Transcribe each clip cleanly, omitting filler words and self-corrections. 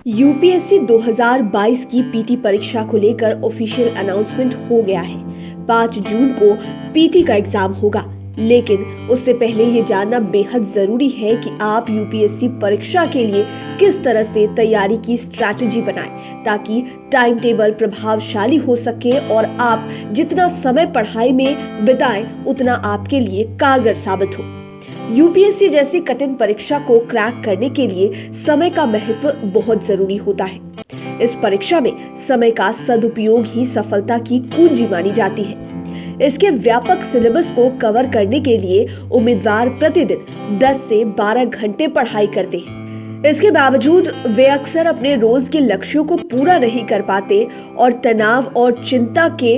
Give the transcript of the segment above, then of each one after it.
UPSC 2022 की PT परीक्षा को लेकर ऑफिशियल अनाउंसमेंट हो गया है। 5 जून को पीटी का एग्जाम होगा, लेकिन उससे पहले ये जानना बेहद जरूरी है कि आप यूपीएससी परीक्षा के लिए किस तरह से तैयारी की स्ट्रैटेजी बनाएं ताकि टाइम टेबल प्रभावशाली हो सके और आप जितना समय पढ़ाई में बिताएं उतना आपके लिए कारगर साबित हो। यूपीएससी जैसी कठिन परीक्षा को क्रैक करने के लिए समय का महत्व बहुत जरूरी होता है। इस परीक्षा में समय का सदुपयोग ही सफलता की कुंजी मानी जाती है। इसके व्यापक सिलेबस को कवर करने के लिए उम्मीदवार प्रतिदिन 10 से 12 घंटे पढ़ाई करते हैं। इसके बावजूद वे अक्सर अपने रोज के लक्ष्यों को पूरा नहीं कर पाते और तनाव और चिंता के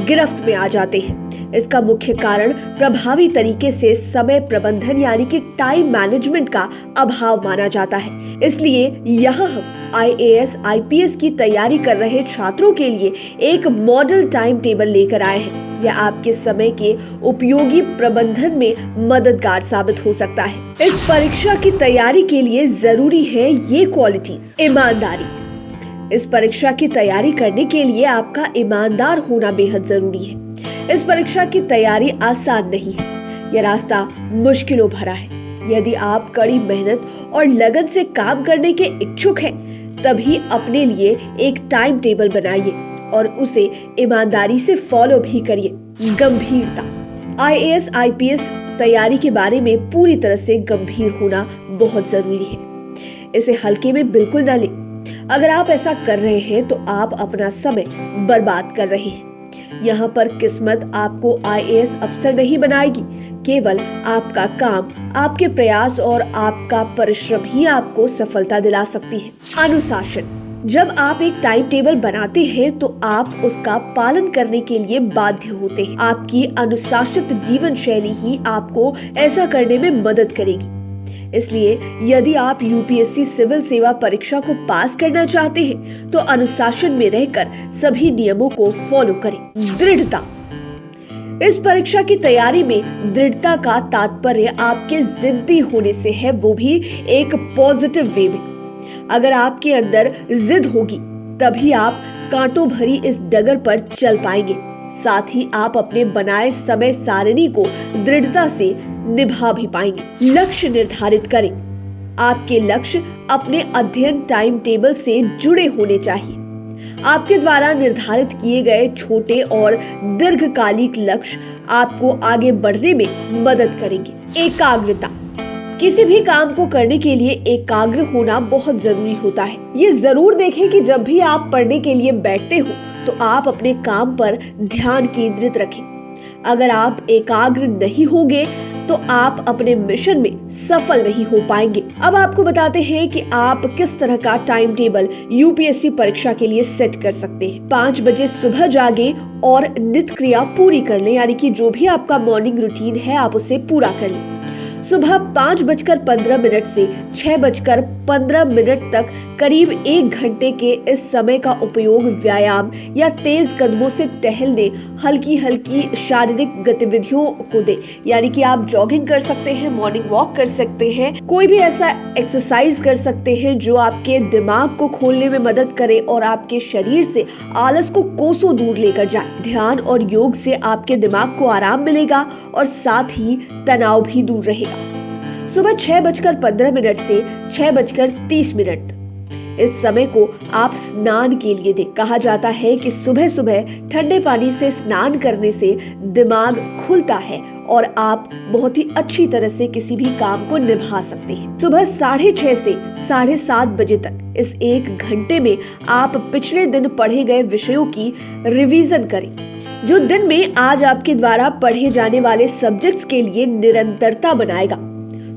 गिरफ्त में आ जाते हैं। इसका मुख्य कारण प्रभावी तरीके से समय प्रबंधन यानी कि टाइम मैनेजमेंट का अभाव माना जाता है। इसलिए यहाँ हम आईएएस, आईपीएस की तैयारी कर रहे छात्रों के लिए एक मॉडल टाइम टेबल लेकर आए हैं। यह आपके समय के उपयोगी प्रबंधन में मददगार साबित हो सकता है। इस परीक्षा की तैयारी के लिए जरूरी है ये क्वालिटीज। ईमानदारी। इस परीक्षा की तैयारी करने के लिए आपका ईमानदार होना बेहद जरूरी है। इस परीक्षा की तैयारी आसान नहीं है, यह रास्ता मुश्किलों भरा है। यदि आप कड़ी मेहनत और लगन से काम करने के इच्छुक हैं, तभी अपने लिए एक टाइम टेबल बनाइए और उसे ईमानदारी से फॉलो भी करिए। गंभीरता। आईएएस, आईपीएस तैयारी के बारे में पूरी तरह से गंभीर होना बहुत जरूरी है। इसे हल्के में बिल्कुल ना लें। अगर आप ऐसा कर रहे हैं तो आप अपना समय बर्बाद कर रहे हैं। यहाँ पर किस्मत आपको आईएएस अफसर नहीं बनाएगी, केवल आपका काम, आपके प्रयास और आपका परिश्रम ही आपको सफलता दिला सकती है। अनुशासन। जब आप एक टाइम टेबल बनाते हैं तो आप उसका पालन करने के लिए बाध्य होते हैं। आपकी अनुशासित जीवन शैली ही आपको ऐसा करने में मदद करेगी। इसलिए यदि आप यूपीएससी सिविल सेवा परीक्षा को पास करना चाहते हैं तो अनुशासन में रहकर सभी नियमों को फॉलो करें। दृढ़ता। इस परीक्षा की तैयारी में दृढ़ता का तात्पर्य आपके जिद्दी होने से है, वो भी एक पॉजिटिव वे में। अगर आपके अंदर जिद होगी तभी आप कांटों भरी इस डगर पर चल पाएंगे। साथ ही आप अपने बनाए समय सारिणी को दृढ़ता से निभा भी पाएंगे। लक्ष्य निर्धारित करें। आपके लक्ष्य अपने अध्ययन टाइम टेबल से जुड़े होने चाहिए। आपके द्वारा निर्धारित किए गए छोटे और दीर्घकालिक लक्ष्य आपको आगे बढ़ने में मदद करेंगे। एकाग्रता। किसी भी काम को करने के लिए एकाग्र होना बहुत जरूरी होता है। ये जरूर देखें कि जब भी आप पढ़ने के लिए बैठते हो तो आप अपने काम पर ध्यान केंद्रित रखें। अगर आप एकाग्र नहीं होंगे तो आप अपने मिशन में सफल नहीं हो पाएंगे। अब आपको बताते हैं कि आप किस तरह का टाइम टेबल यूपीएससी परीक्षा के लिए सेट कर सकते हैं। 5 बजे सुबह जागे और नित्य क्रिया पूरी कर लें, यानी कि जो भी आपका मॉर्निंग रूटीन है आप उसे पूरा कर लें। सुबह 5:15 से 6:15 तक करीब 1 घंटे के इस समय का उपयोग व्यायाम या तेज कदमों से टहलने, हल्की हल्की शारीरिक गतिविधियों को दें। यानी कि आप जॉगिंग कर सकते हैं, मॉर्निंग वॉक कर सकते हैं, कोई भी ऐसा एक्सरसाइज कर सकते हैं जो आपके दिमाग को खोलने में मदद करे और आपके शरीर से आलस को कोसों दूर लेकर जाए। ध्यान और योग से आपके दिमाग को आराम मिलेगा और साथ ही तनाव भी दूर रहेगा। सुबह 6:15 से 6:30 इस समय को आप स्नान के लिए दें। कहा जाता है कि सुबह सुबह ठंडे पानी से स्नान करने से दिमाग खुलता है और आप बहुत ही अच्छी तरह से किसी भी काम को निभा सकते हैं। सुबह 6:30 से 7:30 बजे तक इस 1 घंटे में आप पिछले दिन पढ़े गए विषयों की रिवीजन करें, जो दिन में आज आपके द्वारा पढ़े जाने वाले सब्जेक्ट्स के लिए निरंतरता बनाएगा।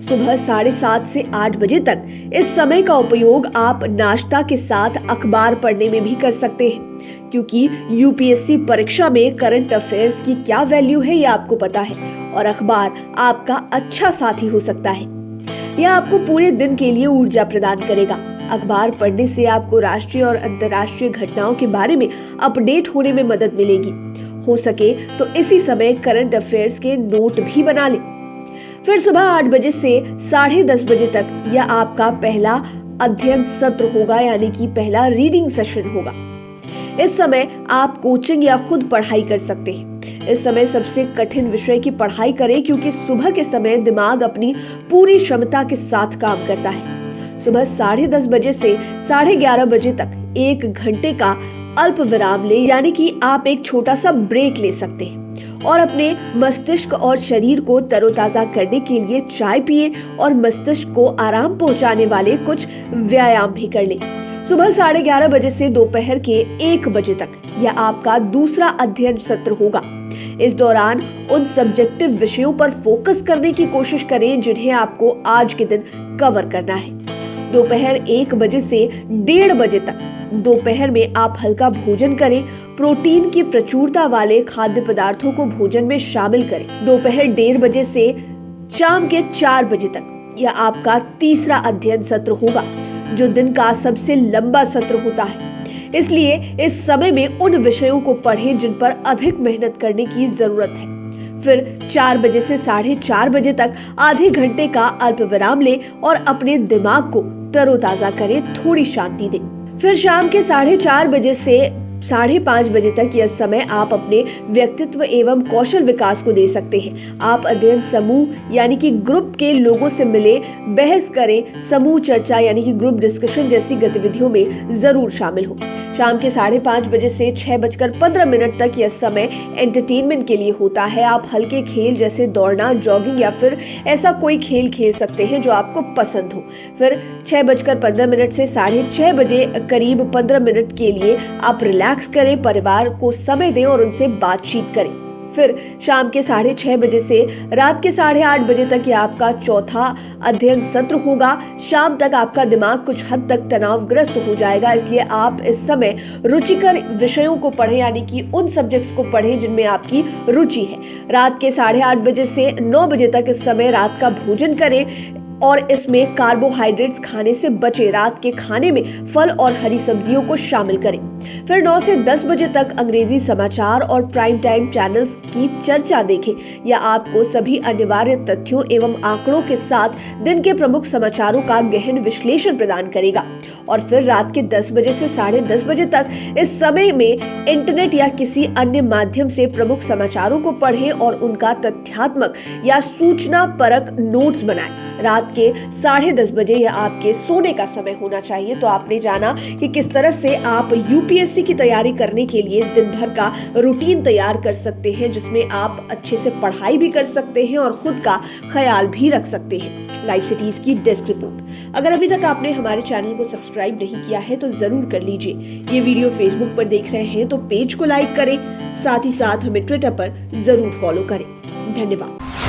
सुबह 7:30 से 8 बजे तक इस समय का उपयोग आप नाश्ता के साथ अखबार पढ़ने में भी कर सकते हैं, क्योंकि यूपीएससी परीक्षा में करंट अफेयर्स की क्या वैल्यू है ये आपको पता है और अखबार आपका अच्छा साथी हो सकता है। यह आपको पूरे दिन के लिए ऊर्जा प्रदान करेगा। अखबार पढ़ने से आपको राष्ट्रीय और अंतर्राष्ट्रीय घटनाओं के बारे में अपडेट होने में मदद मिलेगी। हो सके तो इसी समय करंट अफेयर्स के नोट भी बना लें। फिर सुबह 8 बजे से 10:30 बजे तक यह आपका पहला अध्ययन सत्र होगा, यानी कि पहला रीडिंग सेशन होगा। इस समय आप कोचिंग या खुद पढ़ाई कर सकते हैं। इस समय सबसे कठिन विषय की पढ़ाई करें, क्योंकि सुबह के समय दिमाग अपनी पूरी क्षमता के साथ काम करता है। सुबह 10:30 बजे से 11:30 बजे तक 1 घंटे का अल्प विराम ले, यानी कि आप एक छोटा सा ब्रेक ले सकते हैं और अपने मस्तिष्क और शरीर को तरोताजा करने के लिए चाय पिए और मस्तिष्क को आराम पहुंचाने वाले कुछ व्यायाम भी कर लें। सुबह 11:30 बजे से दोपहर के 1 बजे तक यह आपका दूसरा अध्ययन सत्र होगा। इस दौरान उन सब्जेक्टिव विषयों पर फोकस करने की कोशिश करें जिन्हें आपको आज के दिन कवर करना है। दोपहर 1 बजे से 1:30 बजे तक दोपहर में आप हल्का भोजन करें। प्रोटीन की प्रचुरता वाले खाद्य पदार्थों को भोजन में शामिल करें। दोपहर 1:30 बजे से शाम के 4 बजे तक यह आपका तीसरा अध्ययन सत्र होगा, जो दिन का सबसे लंबा सत्र होता है। इसलिए इस समय में उन विषयों को पढ़ें जिन पर अधिक मेहनत करने की जरूरत है। फिर 4 बजे से 4:30 बजे तक आधे घंटे का अल्प विराम लें और अपने दिमाग को तरोताजा करें, थोड़ी शांति दें। फिर शाम के 4:30 बजे से 5:30 बजे तक यह समय आप अपने व्यक्तित्व एवं कौशल विकास को दे सकते हैं। आप अध्ययन समूह यानी कि ग्रुप के लोगों से मिले, बहस करें, समूह चर्चा यानी कि ग्रुप डिस्कशन जैसी गतिविधियों में जरूर शामिल हो। शाम के 5:30 बजे से 6:15 तक यह समय एंटरटेनमेंट के लिए होता है। आप हल्के खेल जैसे दौड़ना, जॉगिंग या फिर ऐसा कोई खेल खेल सकते हैं जो आपको पसंद हो। फिर 6:15 से 6:30 बजे करीब 15 मिनट के लिए आप रिलैक्स करें, परिवार को समय दें और उनसे बातचीत करें। फिर शाम के 6:30 बजे से रात के 8:30 बजे तक यह आपका चौथा अध्ययन सत्र होगा। शाम तक आपका दिमाग कुछ हद तक तनावग्रस्त हो जाएगा, इसलिए आप इस समय रुचिकर विषयों को पढ़ें, यानी कि उन सब्जेक्ट्स को पढ़ें जिनमें आपकी रुचि है। रात के 8:30 बजे से 9 बजे तक इस समय रात का भोजन करें और इसमें कार्बोहाइड्रेट्स खाने से बचे। रात के खाने में फल और हरी सब्जियों को शामिल करें। फिर 9 से 10 बजे तक अंग्रेजी समाचार और प्राइम टाइम चैनल्स की चर्चा देखें। यह आपको सभी अनिवार्य तथ्यों एवं आंकड़ों के साथ दिन के प्रमुख समाचारों का गहन विश्लेषण प्रदान करेगा। और फिर रात के 10 बजे से 10:30 बजे तक इस समय में इंटरनेट या किसी अन्य माध्यम से प्रमुख समाचारों को पढ़ें और उनका तथ्यात्मक या सूचना परक नोट्स बनाएं। रात के 10:30 बजे यह आपके सोने का समय होना चाहिए। तो आपने जाना कि किस तरह से आप यूपीएससी की तैयारी करने के लिए दिन भर का रूटीन तैयार कर सकते हैं, जिसमें आप अच्छे से पढ़ाई भी कर सकते हैं और खुद का ख्याल भी रख सकते हैं। लाइव सिटीज की डेस्क रिपोर्ट। अगर अभी तक आपने हमारे चैनल को सब्सक्राइब नहीं किया है तो जरूर कर लीजिए। ये वीडियो फेसबुक पर देख रहे हैं तो पेज को लाइक करें, साथ ही साथ हमें ट्विटर पर जरूर फॉलो करें। धन्यवाद।